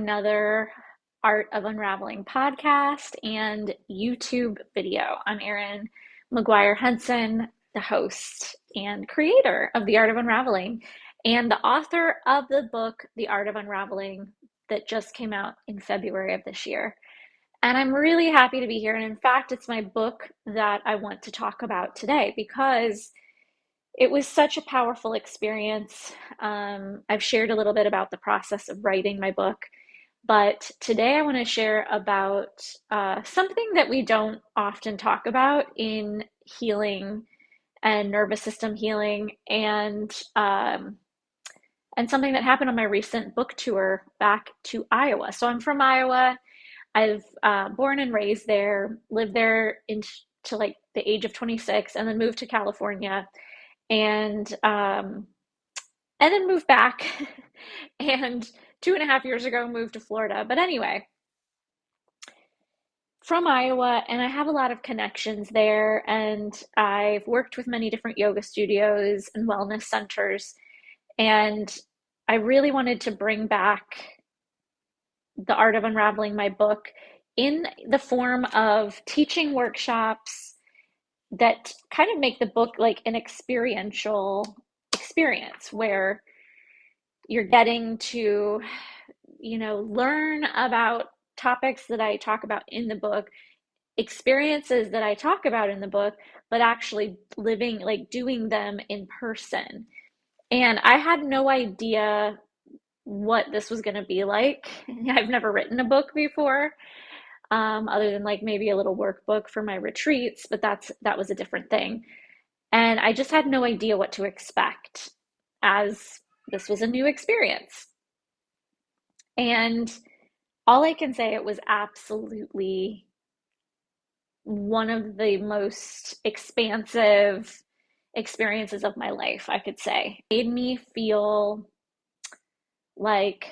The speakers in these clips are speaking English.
Another Art of Unraveling podcast and YouTube video. I'm Erin McGuire Henson, the host and creator of The Art of Unraveling and the author of the book, The Art of Unraveling, that just came out in February of this year. And I'm really happy to be here. And in fact, it's my book that I want to talk about today because it was such a powerful experience. I've shared a little bit about the process of writing my book, but today I want to share about something that we don't often talk about in healing and nervous system healing, and something that happened on my recent book tour back to Iowa. So I'm from Iowa. I've born and raised there, lived there into like the age of 26, and then moved to California, and then moved back, and 2.5 years ago moved to Florida. But anyway, from Iowa, and I have a lot of connections there, and I've worked with many different yoga studios and wellness centers, and I really wanted to bring back the art of unraveling my book in the form of teaching workshops that kind of make the book like an experiential experience where you're getting to, learn about topics that I talk about in the book, experiences that I talk about in the book, but actually living, like doing them in person. And I had no idea what this was going to be like. I've never written a book before, other than like maybe a little workbook for my retreats, but that was a different thing. And I just had no idea what to expect, as this was a new experience. And all I can say, it was absolutely one of the most expansive experiences of my life, I could say. It made me feel like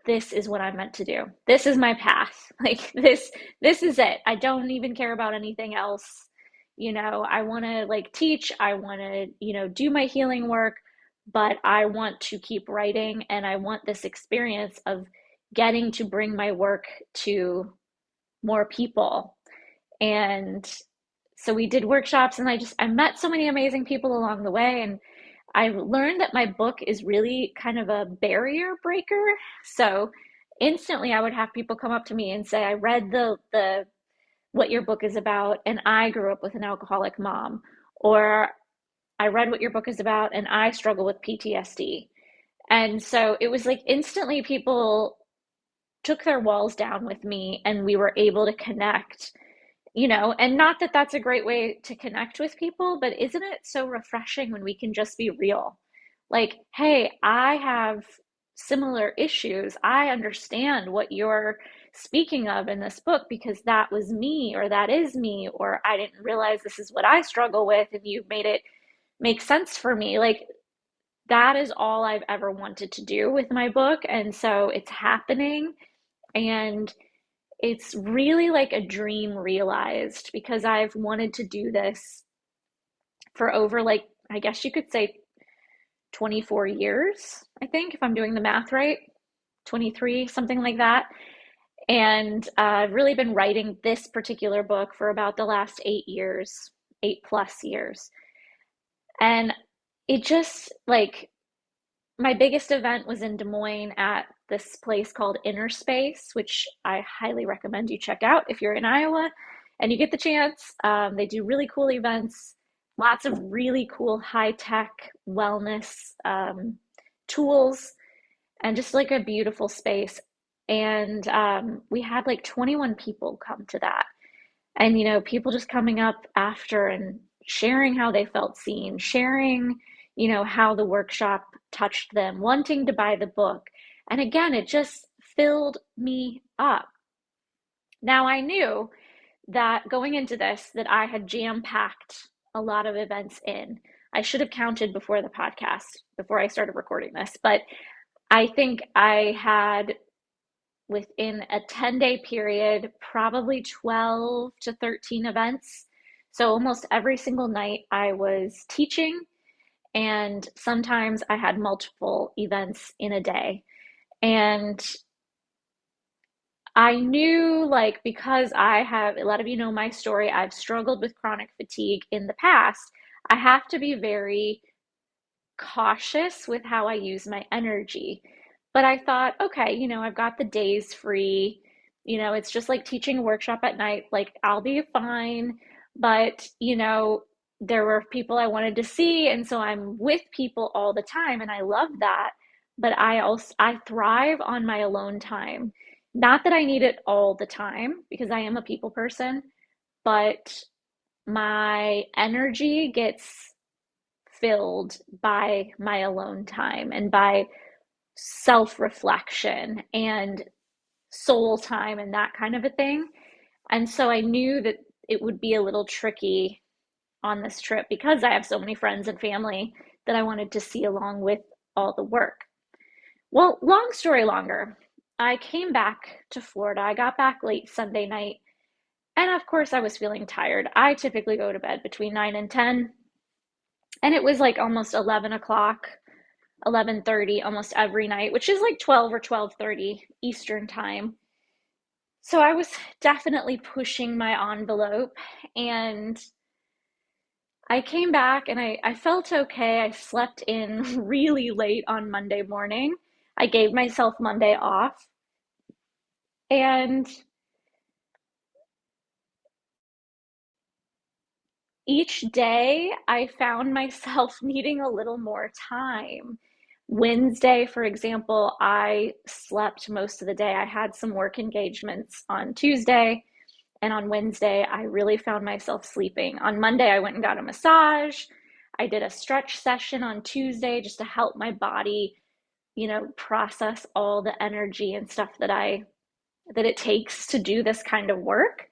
this is what I'm meant to do. This is my path. Like this is it. I don't even care about anything else. I want to like teach, I want to, do my healing work, but I want to keep writing, and I want this experience of getting to bring my work to more people. And so we did workshops, and I met so many amazing people along the way, and I learned that my book is really kind of a barrier breaker. So instantly I would have people come up to me and say, I read the what your book is about, and I grew up with an alcoholic mom, or I read what your book is about and I struggle with PTSD. And so it was like instantly people took their walls down with me, and we were able to connect, and not that that's a great way to connect with people, but isn't it so refreshing when we can just be real? Like, hey, I have similar issues. I understand what you're speaking of in this book because that was me, or that is me, or I didn't realize this is what I struggle with, and you made it make sense for me. Like, that is all I've ever wanted to do with my book. And so it's happening. And it's really like a dream realized, because I've wanted to do this for over, like, I guess you could say 24 years, I think, if I'm doing the math right, 23, something like that. And I've really been writing this particular book for about the last 8 years, 8+ years. And it just like, my biggest event was in Des Moines at this place called Inner Space, which I highly recommend you check out if you're in Iowa and you get the chance. They do really cool events, lots of really cool high-tech wellness tools, and just like a beautiful space. And we had like 21 people come to that. And, people just coming up after and sharing how they felt seen, sharing, how the workshop touched them, wanting to buy the book. And again, it just filled me up. Now, I knew that going into this, that I had jam-packed a lot of events in. I should have counted before the podcast, before I started recording this, but I think I had, within a 10-day period, probably 12 to 13 events. So almost every single night I was teaching, and sometimes I had multiple events in a day. And I knew, like, because I have, a lot of you know my story, I've struggled with chronic fatigue in the past. I have to be very cautious with how I use my energy. But I thought, okay, I've got the days free. It's just like teaching a workshop at night. Like, I'll be fine. But, there were people I wanted to see. And so I'm with people all the time. And I love that. But I thrive on my alone time. Not that I need it all the time because I am a people person, but my energy gets filled by my alone time and by self reflection and soul time and that kind of a thing. And so I knew that it would be a little tricky on this trip because I have so many friends and family that I wanted to see along with all the work. Well, long story longer, I came back to Florida. I got back late Sunday night. And of course, I was feeling tired. I typically go to bed between 9 and 10. And it was like almost 11 o'clock, 11:30 almost every night, which is like 12 or 12:30 Eastern time. So I was definitely pushing my envelope, and I came back and I felt okay. I slept in really late on Monday morning. I gave myself Monday off, and each day I found myself needing a little more time. Wednesday, for example, I slept most of the day. I had some work engagements on Tuesday, and on Wednesday, I really found myself sleeping. On Monday, I went and got a massage. I did a stretch session on Tuesday just to help my body, process all the energy and stuff that it takes to do this kind of work.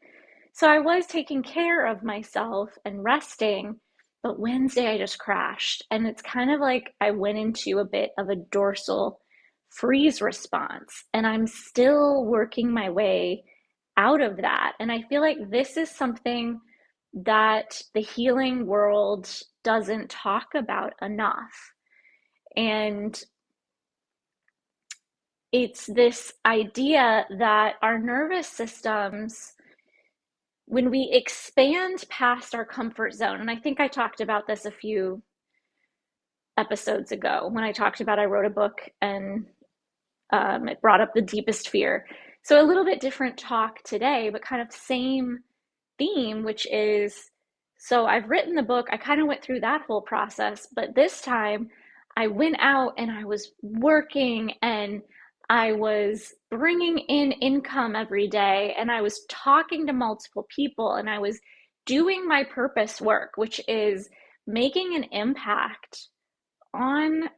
So I was taking care of myself and resting, but Wednesday I just crashed. And it's kind of like I went into a bit of a dorsal freeze response, and I'm still working my way out of that. And I feel like this is something that the healing world doesn't talk about enough. And it's this idea that our nervous systems, when we expand past our comfort zone, and I think I talked about this a few episodes ago when I talked about, I wrote a book and it brought up the deepest fear. So a little bit different talk today, but kind of same theme, which is, so I've written the book, I kind of went through that whole process, but this time I went out and I was working and I was bringing in income every day and I was talking to multiple people and I was doing my purpose work, which is making an impact on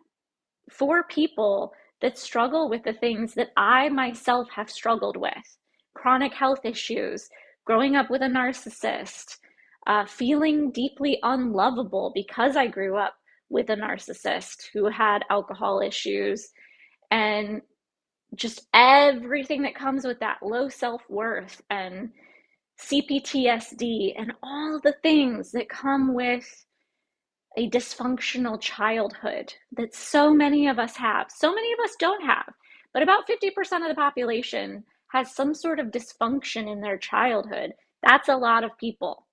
for people that struggle with the things that I myself have struggled with: chronic health issues, growing up with a narcissist, feeling deeply unlovable because I grew up with a narcissist who had alcohol issues, and just everything that comes with that: low self-worth and CPTSD and all the things that come with a dysfunctional childhood that so many of us have. So many of us don't have, but about 50% of the population has some sort of dysfunction in their childhood. That's a lot of people.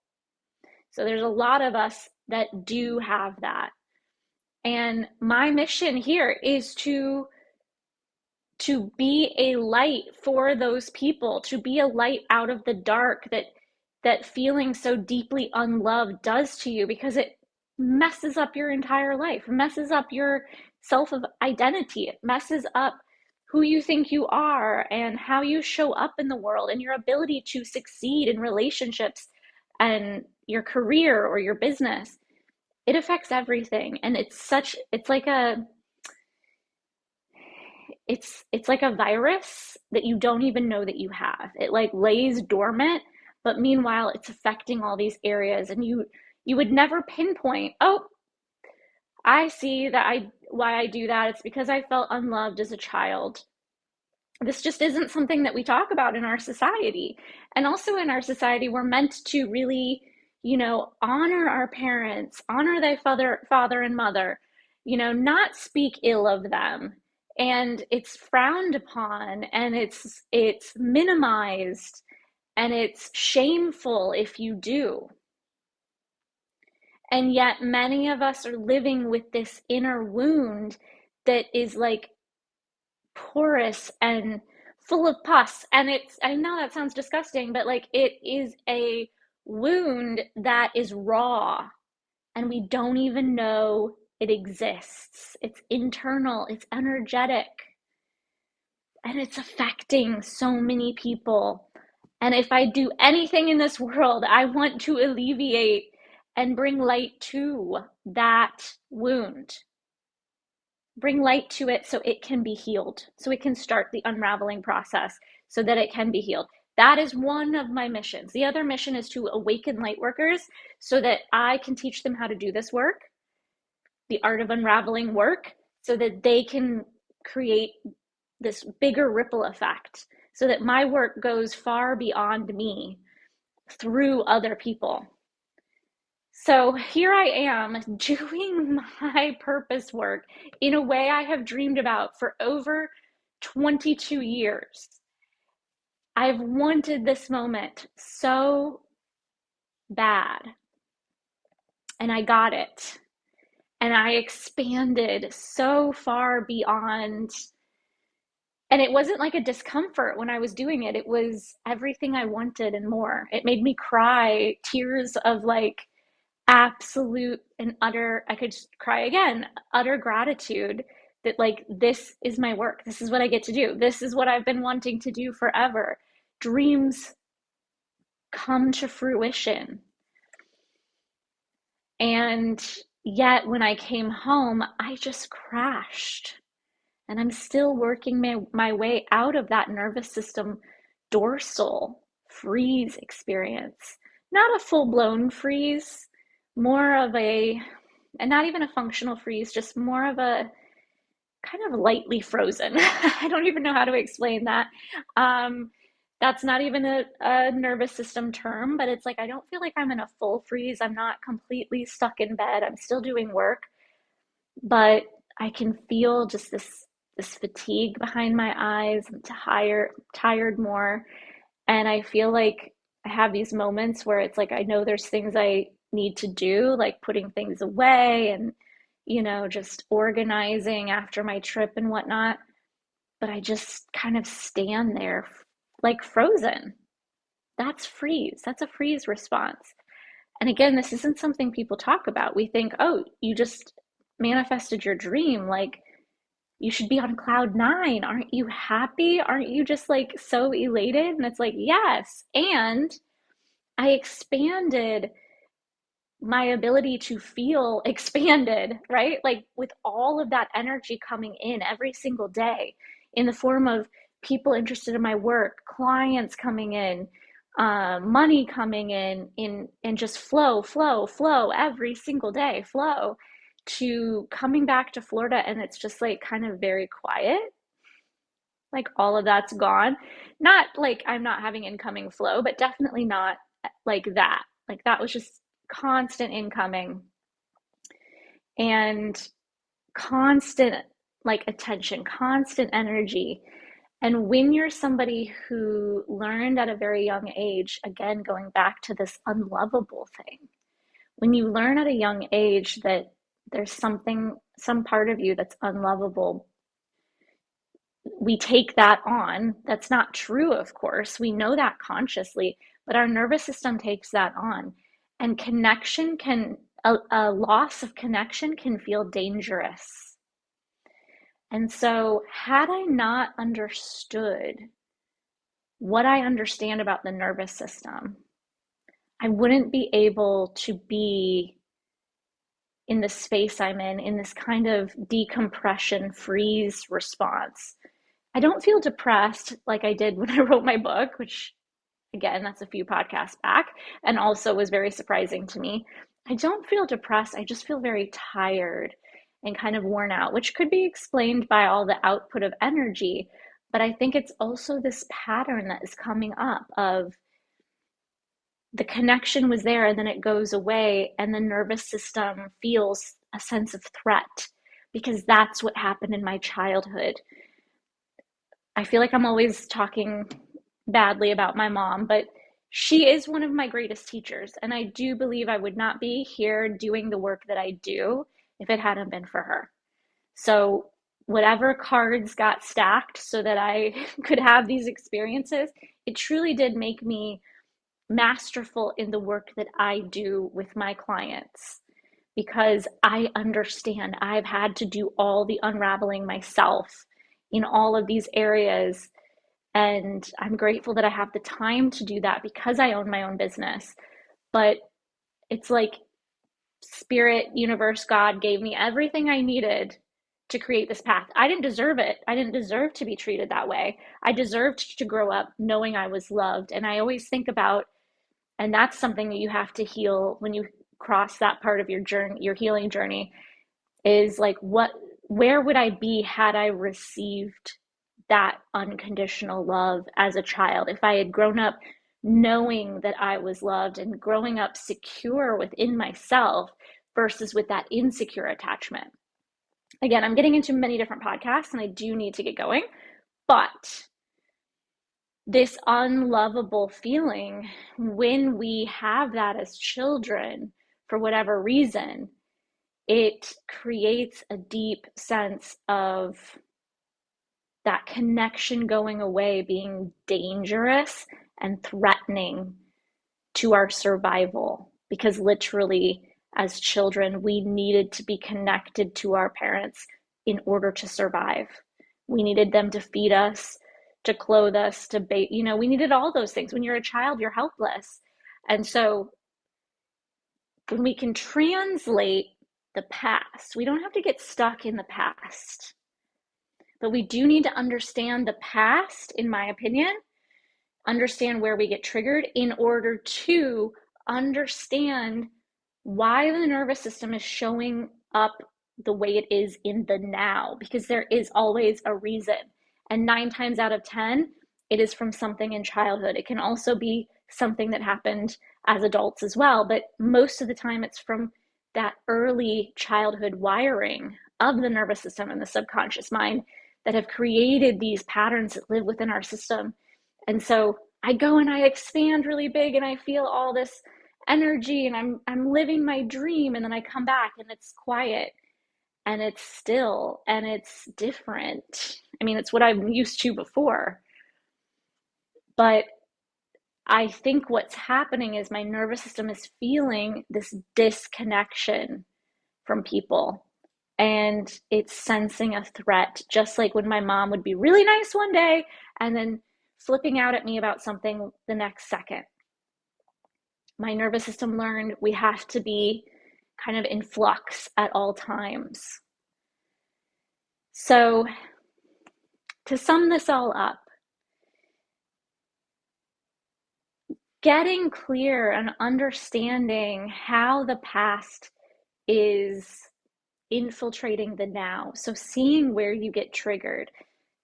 So there's a lot of us that do have that. And my mission here is to be a light for those people, to be a light out of the dark that feeling so deeply unloved does to you, because it messes up your entire life, messes up your self of identity, it messes up who you think you are and how you show up in the world and your ability to succeed in relationships and your career or your business. It affects everything, and it's like a virus that you don't even know that you have. It like lays dormant, but meanwhile it's affecting all these areas, and you would never pinpoint, oh, I see that I why I do that. It's because I felt unloved as a child. This just isn't something that we talk about in our society. And also in our society, we're meant to really, honor our parents, honor their father and mother, not speak ill of them. and it's frowned upon, and it's minimized, and it's shameful if you do. And yet many of us are living with this inner wound that is like porous and full of pus. And I know that sounds disgusting, but like it is a wound that is raw, and we don't even know it exists. It's internal, it's energetic, and it's affecting so many people. And if I do anything in this world, I want to alleviate and bring light to that wound. Bring light to it so it can be healed, so it can start the unraveling process so that it can be healed. That is one of my missions. The other mission is to awaken light workers so that I can teach them how to do this work, the art of unraveling work, so that they can create this bigger ripple effect, so that my work goes far beyond me through other people. So here I am doing my purpose work in a way I have dreamed about for over 22 years. I've wanted this moment so bad, and I got it. And I expanded so far beyond. And it wasn't like a discomfort when I was doing it. It was everything I wanted and more. It made me cry tears of like absolute and utter, I could just cry again, utter gratitude that like this is my work. This is what I get to do. This is what I've been wanting to do forever. Dreams come to fruition. And yet when I came home, I just crashed. And I'm still working my way out of that nervous system dorsal freeze experience. Not a full-blown freeze, more of and not even a functional freeze, just more of a kind of lightly frozen. I don't even know how to explain that. That's not even a nervous system term, but it's like I don't feel like I'm in a full freeze. I'm not completely stuck in bed. I'm still doing work, but I can feel just this fatigue behind my eyes. I'm tired more. And I feel like I have these moments where it's like I know there's things I need to do, like putting things away and, just organizing after my trip and whatnot. But I just kind of stand there like frozen. That's freeze. That's a freeze response. And again, this isn't something people talk about. We think, oh, you just manifested your dream. Like, you should be on cloud nine. Aren't you happy? Aren't you just like so elated? And it's like, yes. And I expanded my ability to feel expanded, right? Like with all of that energy coming in every single day in the form of people interested in my work, clients coming in, money coming in, and just flow every single day, flow to coming back to Florida. And it's just like kind of very quiet. Like all of that's gone. Not like I'm not having incoming flow, but definitely not like that. Like that was just constant incoming and constant like attention, constant energy. And when you're somebody who learned at a very young age, again, going back to this unlovable thing, when you learn at a young age that there's some part of you that's unlovable, we take that on. That's not true, of course. We know that consciously, but our nervous system takes that on. And a loss of connection can feel dangerous. And so, had I not understood what I understand about the nervous system, I wouldn't be able to be in the space I'm in this kind of decompression freeze response. I don't feel depressed like I did when I wrote my book, which again, that's a few podcasts back, and also was very surprising to me. I don't feel depressed. I just feel very tired and kind of worn out, which could be explained by all the output of energy. But I think it's also this pattern that is coming up of the connection was there and then it goes away, and the nervous system feels a sense of threat because that's what happened in my childhood. I feel like I'm always talking badly about my mom, but she is one of my greatest teachers. And I do believe I would not be here doing the work that I do if it hadn't been for her. So, whatever cards got stacked so that I could have these experiences, it truly did make me masterful in the work that I do with my clients because I understand I've had to do all the unraveling myself in all of these areas. And I'm grateful that I have the time to do that because I own my own business. But it's like spirit, universe, God gave me everything I needed to create this path. I didn't deserve it. I didn't deserve to be treated that way. I deserved to grow up knowing I was loved. And I always think about, and that's something that you have to heal when you cross that part of your journey, your healing journey, is like, where would I be had I received that unconditional love as a child? If I had grown up knowing that I was loved and growing up secure within myself versus with that insecure attachment. Again, I'm getting into many different podcasts and I do need to get going, but this unlovable feeling, when we have that as children, for whatever reason, it creates a deep sense of that connection going away being dangerous and threatening to our survival. Because literally, as children, we needed to be connected to our parents in order to survive. We needed them to feed us, to clothe us, to bathe. We needed all those things. When you're a child, you're helpless. And so when we can translate the past, we don't have to get stuck in the past. But we do need to understand the past, in my opinion, understand where we get triggered in order to understand why the nervous system is showing up the way it is in the now, because there is always a reason. And 9 times out of 10, it is from something in childhood. It can also be something that happened as adults as well, but most of the time it's from that early childhood wiring of the nervous system and the subconscious mind that have created these patterns that live within our system. And so I go and I expand really big and I feel all this energy and I'm living my dream, and then I come back and it's quiet and it's still and it's different. I mean, it's what I'm used to before. But I think what's happening is my nervous system is feeling this disconnection from people, and it's sensing a threat, just like when my mom would be really nice one day and then flipping out at me about something the next second. My nervous system learned we have to be kind of in flux at all times. So, to sum this all up, getting clear and understanding how the past is infiltrating the now. So, seeing where you get triggered,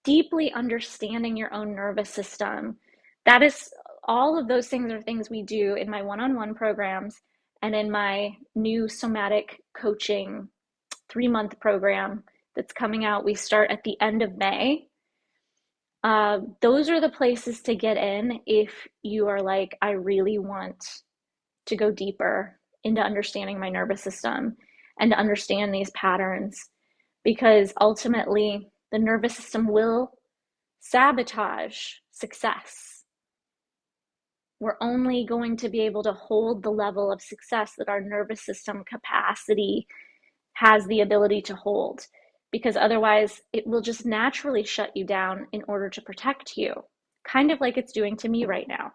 deeply understanding your own nervous system. That is, all of those things are things we do in my one-on-one programs and in my new somatic coaching 3-month program that's coming out. We start at the end of May. Those are the places to get in if you are like, I really want to go deeper into understanding my nervous system and to understand these patterns, because ultimately the nervous system will sabotage success. We're only going to be able to hold the level of success that our nervous system capacity has the ability to hold, because otherwise it will just naturally shut you down in order to protect you, kind of like it's doing to me right now.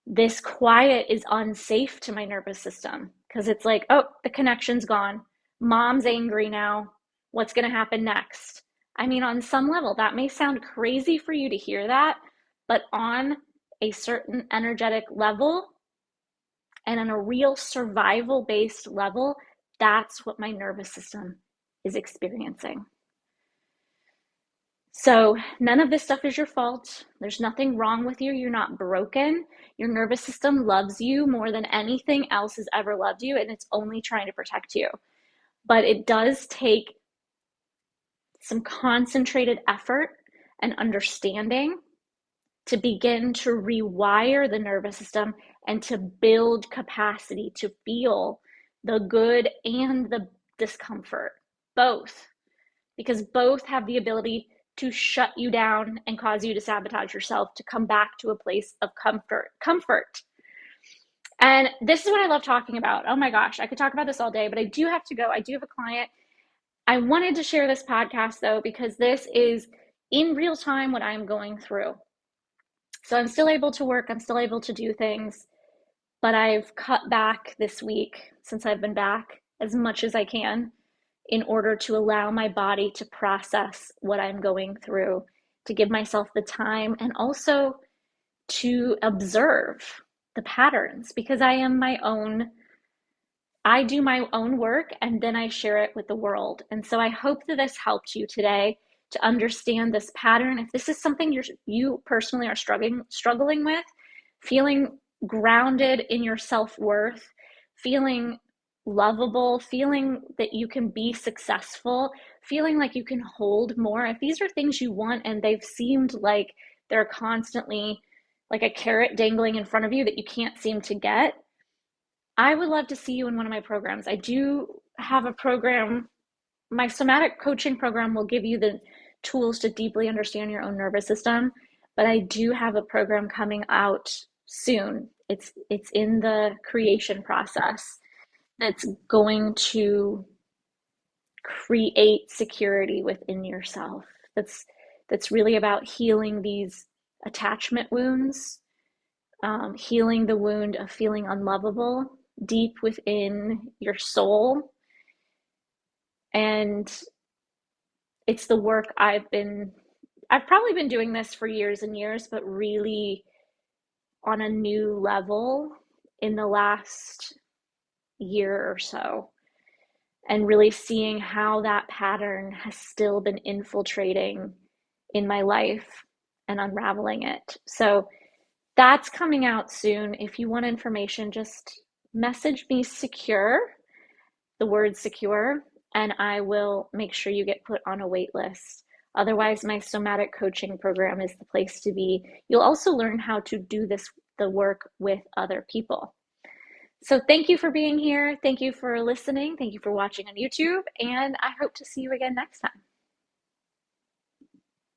This quiet is unsafe to my nervous system because it's like, oh, the connection's gone. Mom's angry now. What's going to happen next? I mean, on some level, that may sound crazy for you to hear that, but on a certain energetic level and on a real survival-based level, that's what my nervous system is experiencing. So none of this stuff is your fault. There's nothing wrong with you. You're not broken. Your nervous system loves you more than anything else has ever loved you, and it's only trying to protect you. But it does take some concentrated effort and understanding to begin to rewire the nervous system and to build capacity to feel the good and the discomfort, both, because both have the ability to shut you down and cause you to sabotage yourself to come back to a place of comfort. And this is what I love talking about. Oh my gosh, I could talk about this all day, but I do have to go. I do have a client. I wanted to share this podcast though, because this is in real time what I'm going through. So I'm still able to work, I'm still able to do things, but I've cut back this week since I've been back as much as I can in order to allow my body to process what I'm going through, to give myself the time and also to observe the patterns, because I do my own work and then I share it with the world. And so I hope that this helped you today to understand this pattern. If this is something you personally are struggling with, feeling grounded in your self-worth, feeling lovable, feeling that you can be successful, feeling like you can hold more, if these are things you want and they've seemed like they're constantly like a carrot dangling in front of you that you can't seem to get, I would love to see you in one of my programs. I do have a program. My somatic coaching program will give you the tools to deeply understand your own nervous system, but I do have a program coming out soon. It's in the creation process that's going to create security within yourself. That's really about healing these attachment wounds, healing the wound of feeling unlovable deep within your soul. And it's the work I've probably been doing this for years and years, but really on a new level in the last year or so, and really seeing how that pattern has still been infiltrating in my life and unraveling it. So that's coming out soon. If you want information, just message me secure, the word secure, and I will make sure you get put on a wait list. Otherwise, my somatic coaching program is the place to be. You'll also learn how to do the work with other people. So thank you for being here. Thank you for listening. Thank you for watching on YouTube, and I hope to see you again next time.